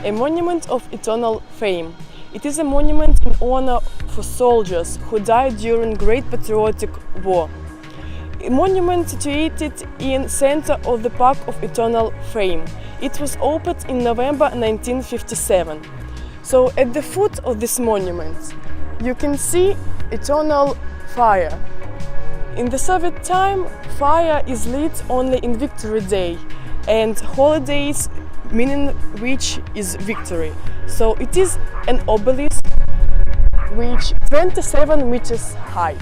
a monument of eternal fame. It is a monument in honor for soldiers who died during Great Patriotic War. A monument situated in center of the Park of Eternal Fame. It was opened in November 1957. So at the foot of this monument you can see eternal fire. In the Soviet time, fire is lit only in Victory Day and holidays, meaning which is victory. So it is an obelisk which 27 meters high.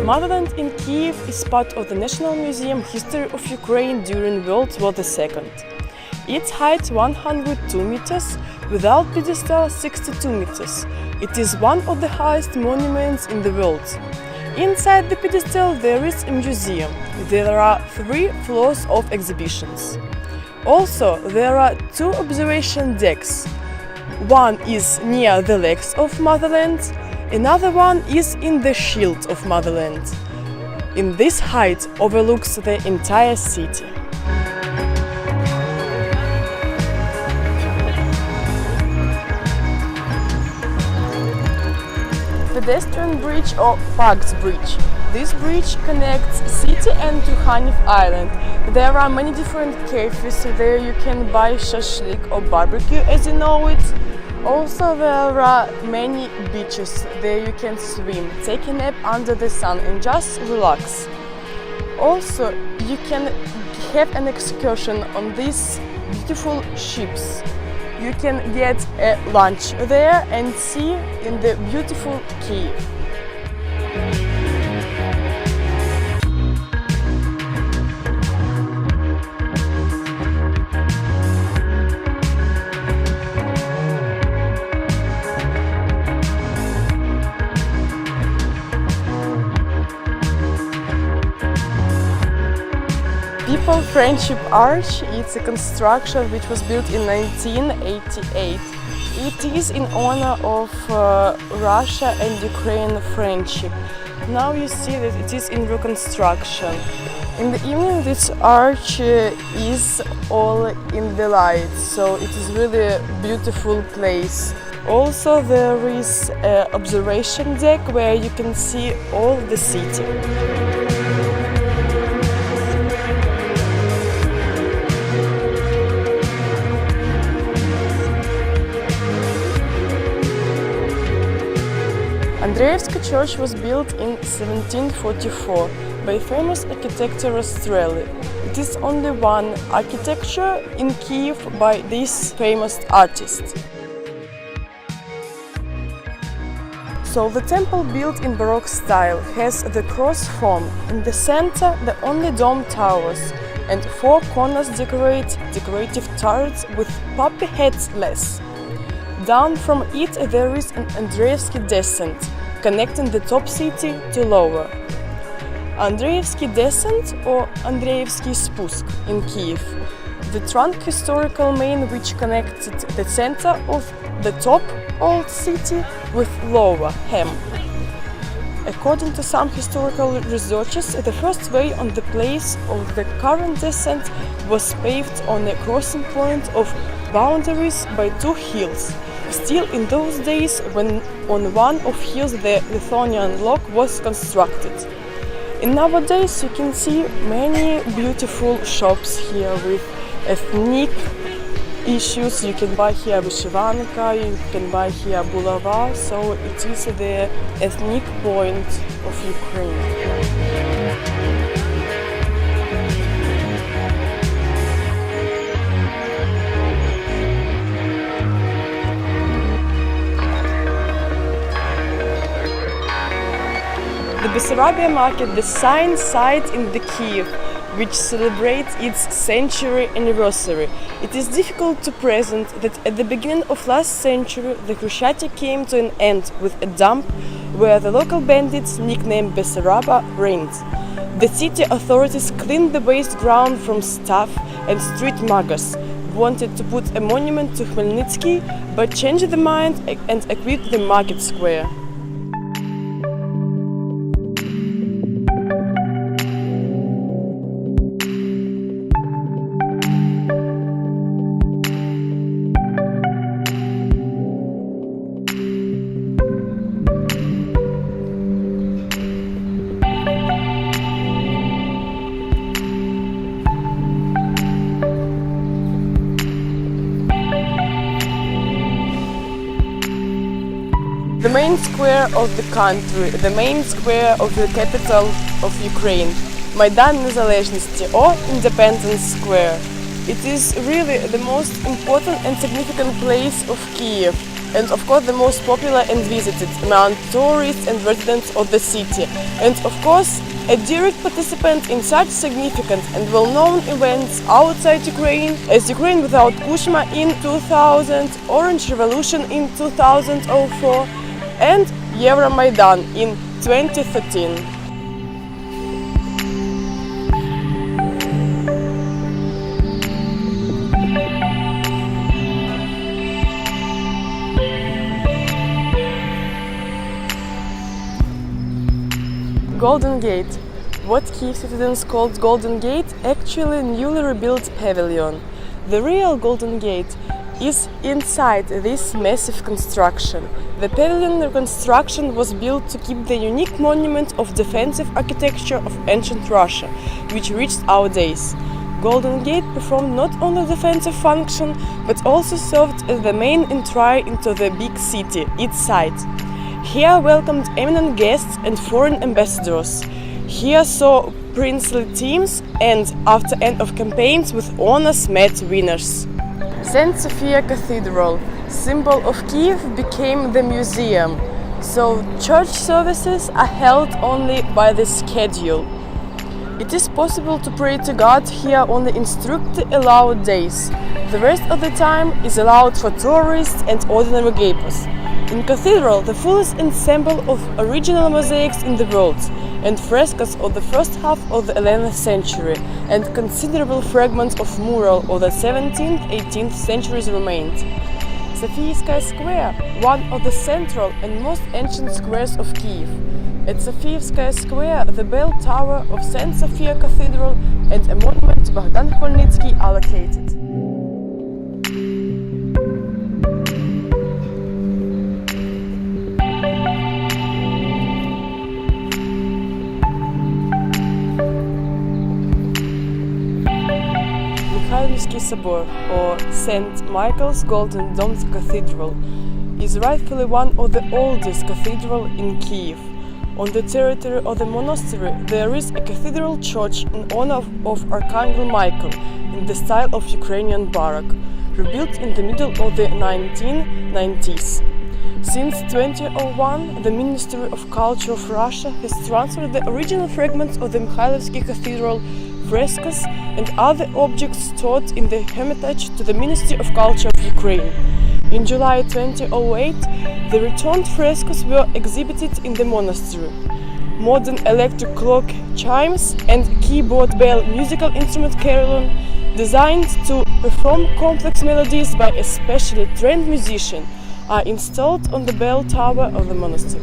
Motherland in Kiev is part of the National Museum History of Ukraine during World War II. Its height 102 meters, without pedestal 62 meters. It is one of the highest monuments in the world. Inside the pedestal there is a museum. There are 3 floors of exhibitions. Also, there are 2 observation decks. One is near the legs of Motherland. Another one is in the shield of Motherland. In this height overlooks the entire city. Pedestrian bridge or Pax Bridge. This bridge connects city and Tukhanev Island. There are many different cafes. There you can buy shashlik or barbecue, as you know it. Also, there are many beaches. There you can swim, take a nap under the sun and just relax. Also, you can have an excursion on these beautiful ships. You can get a lunch there and see in the beautiful Kiev. People Friendship Arch, it's a construction which was built in 1988. It is in honor of Russia and Ukraine friendship. Now you see that it is in reconstruction. In the evening this arch is all in the light, so it is really a beautiful place. Also there is an observation deck where you can see all the city. Andreevsky Church was built in 1744 by famous architect Rastrelli. It is only one architecture in Kiev by this famous artist. So the temple, built in Baroque style, has the cross form. In the center the only dome towers and 4 corners decorate decorative turrets with poppy heads less. Down from it there is an Andreevsky descent, connecting the top city to lower. Andreevsky descent or Andreevsky Spusk in Kiev, the trunk historical main which connected the center of the top old city with lower Hem. According to some historical researchers, the first way on the place of the current descent was paved on a crossing point of boundaries by 2 hills. Still in those days, when on one of hills the Lithuanian lock was constructed. In nowadays you can see many beautiful shops here with ethnic issues. You can buy here vyshivanka, you can buy here bulava, so it is the ethnic point of Ukraine. The Bessarabia market, the sign site in the Kiev, which celebrates its century anniversary. It is difficult to present that at the beginning of last century the Khrushatyk came to an end with a dump where the local bandits nicknamed Bessaraba reigned. The city authorities cleaned the waste ground from stuff and street muggers, wanted to put a monument to Khmelnytsky, but changed their mind and equipped the market square. The main square of the country, the main square of the capital of Ukraine, Майдан Незалежності or Independence Square. It is really the most important and significant place of Kiev, and of course the most popular and visited among tourists and residents of the city, and of course a direct participant in such significant and well-known events outside Ukraine as Ukraine without Kuchma in 2000, Orange Revolution in 2004 and Euromaidan in 2013. Golden Gate. What Kiev citizens called Golden Gate, actually a newly rebuilt pavilion. The real Golden Gate is inside this massive construction. The pavilion reconstruction was built to keep the unique monument of defensive architecture of ancient Russia, which reached our days. Golden Gate performed not only defensive function, but also served as the main entry into the big city, its site. Here welcomed eminent guests and foreign ambassadors. Here saw princely teams and, after end of campaigns, with honors met winners. St. Sophia Cathedral, symbol of Kiev, became the museum, so church services are held only by the schedule. It is possible to pray to God here only in strictly allowed days. The rest of the time is allowed for tourists and ordinary gapers. In Cathedral, the fullest ensemble of original mosaics in the world, and frescoes of the first half of the 11th century, and considerable fragments of mural of the 17th, 18th centuries remained. Sofievskaya Square, one of the central and most ancient squares of Kiev. At Sofievskaya Square, the bell tower of St. Sophia Cathedral and a monument to Bogdan Khmelnytsky are located. Mikhailivsky Собор, or St. Michael's Golden Domed Cathedral, is rightfully one of the oldest cathedrals in Kiev. On the territory of the monastery there is a cathedral church in honor of Archangel Michael in the style of Ukrainian Baroque, rebuilt in the middle of the 1990s. Since 2001, the Ministry of Culture of Russia has transferred the original fragments of the Mikhailivsky Cathedral, frescoes and other objects stored in the Hermitage to the Ministry of Culture of Ukraine. In July 2008, the returned frescoes were exhibited in the monastery. Modern electric clock chimes and keyboard bell musical instrument carillon, designed to perform complex melodies by a specially trained musician, are installed on the bell tower of the monastery.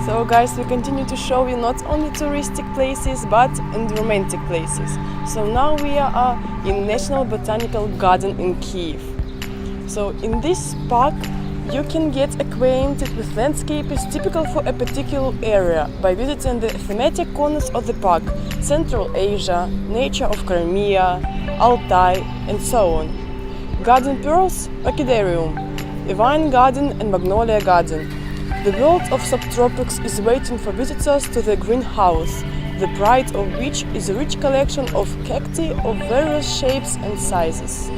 So guys, we continue to show you not only touristic places but and romantic places. So now we are in National Botanical Garden in Kiev. So in this park you can get acquainted with landscapes typical for a particular area by visiting the thematic corners of the park: Central Asia, nature of Crimea, Altai and so on. Garden pearls, orchidaarium, a vine garden and magnolia garden. The world of subtropics is waiting for visitors to the greenhouse, the pride of which is a rich collection of cacti of various shapes and sizes.